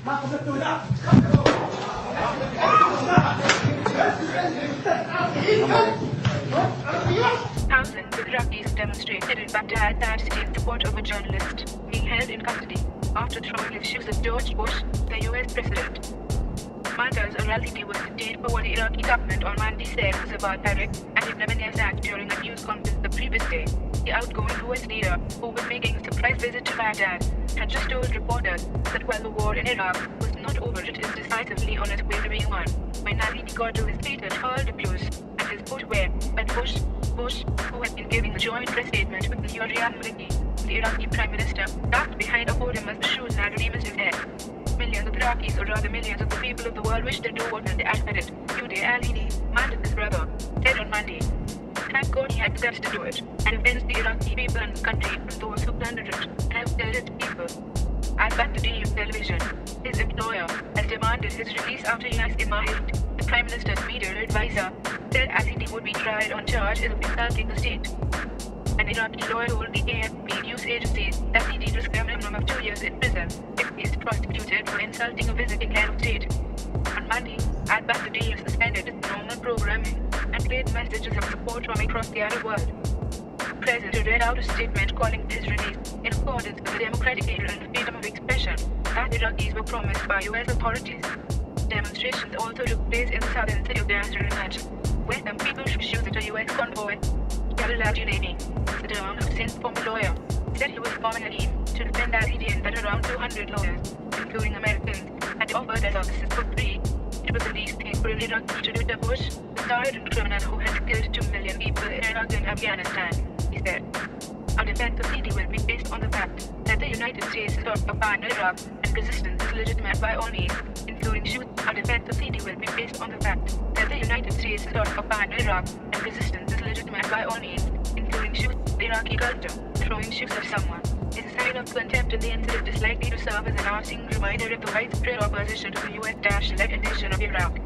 Thousands of Iraqis demonstrated in Baghdad that city in support of a journalist being held in custody after throwing his shoes at George Bush, the US president. Muntazer al-Zeidi was detained for what the Iraqi government on Monday said was a barbaric and ignominious act during a news conference the previous day. The outgoing US leader, who was making a surprise visit to Baghdad, had just told reporters that while the war in Iraq was not over, it is decisively on its way to being won. When al-Zeidi got to his feet and hurled abuse at his footwear at Bush, who had been giving a joint press statement with the al-Maliki, the Iraqi prime minister, ducked behind a podium as the shoes narrowly missed his head. Millions of Iraqis, or rather millions of the people of the world, wished their door and they admitted. Today, al-Zeidi demanded his brother, said on Monday. Thank God he had the guts to do it, and avenge the Iraqi people and the country from those who plundered it and have killed its people. Al-Baghdadi television, his employer, has demanded his release after Yas Imahid, the Prime Minister's media advisor, said al-Zeidi would be tried on charges of insulting the state. An Iraqi lawyer told the AFP news agency that al-Zeidi risked a minimum of 2 years in prison if he is prosecuted for insulting a visiting head of state. On Monday, al-Baghdadi suspended its normal programming and played messages of support from across the Arab world. The president read out a statement calling his release in accordance with the democratic era and freedom of expression that Iraqis were promised by US authorities. Demonstrations also took place in the southern city of Sadr, where some people shoot at a US convoy. Al-Zeidi, Sadr, Hussein's former lawyer, said he was forming a team to defend al-Zeidi and that around 200 lawyers, including Americans, had offered their services for free. It was the least thing for an Iraqi to do to Bush, the tyrant criminal who had killed 2 million people in Iraq and Afghanistan, he said. Our defense of al-Zeidi will be based on the fact that the United States is not a partner in Iraq and resistance is legitimate by all means, including shooting. Our defense of al-Zeidi will be based on the fact that the United States is not a partner in Iraq and resistance is legitimate by all means, including shooting. The Iraqi culture, throwing shoes at someone, is a sign of contempt, and the incident is likely to serve as an arcing reminder of the widespread opposition to the US-led invasion of Iraq.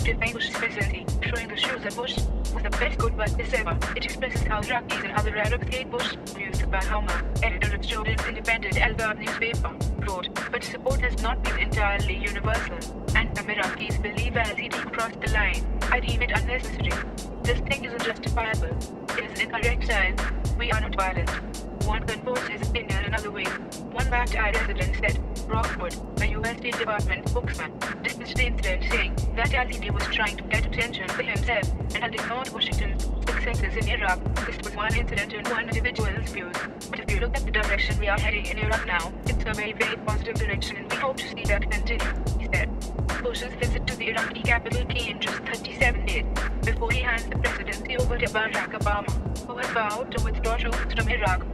Defying Bush's presidency, throwing the shoes at Bush was the best goodbye this ever. It expresses how Iraqis and other Arabs hate Bush. News by Homer, editor of Jordan's independent Al-Bab newspaper, wrote, but support has not been entirely universal, and some Iraqis believe al-Zeidi crossed the line. I deem it unnecessary. This thing isn't justifiable. It is incorrect science. We are not violent. One can force his opinion another way. One Baghdad resident said. Rockwood, a US State Department spokesman, dismissed the incident, saying that al-Zeidi was trying to get attention for himself and had ignored Washington's successes in Iraq. This was one incident and one individual's views. But if you look at the direction we are heading in Iraq now, it's a very, very positive direction, and we hope to see that continue, he said. Bush's visit to the Iraqi capital came just 37 days before he hands the presidency over to Barack Obama, who has vowed to withdraw troops from Iraq.